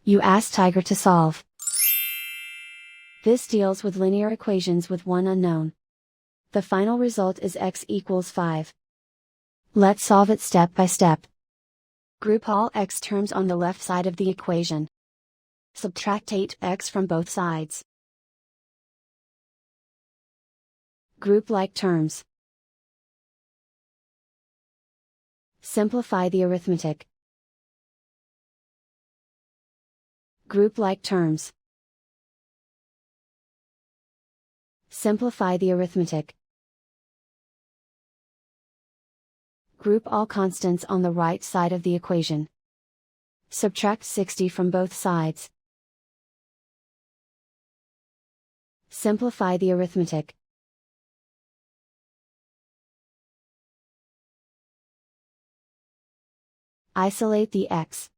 You ask Tiger to solve. This deals with linear equations with one unknown. The final result is x equals 5. Let's solve it step by step. Group all x terms on the left side of the equation. Subtract 8x from both sides. Group like terms. Simplify the arithmetic. Group like terms. Simplify the arithmetic. Group all constants on the right side of the equation. Subtract 60 from both sides. Simplify the arithmetic. Isolate the x.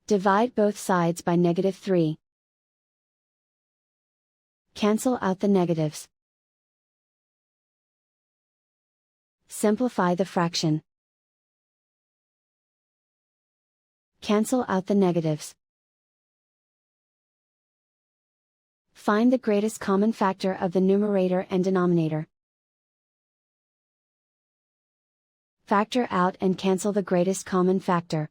Divide both sides by -3. Cancel out the negatives. Simplify the fraction. Cancel out the negatives. Find the greatest common factor of the numerator and denominator. Factor out and cancel the greatest common factor.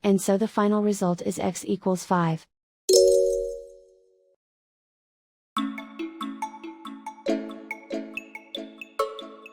And so the final result is x equals 5.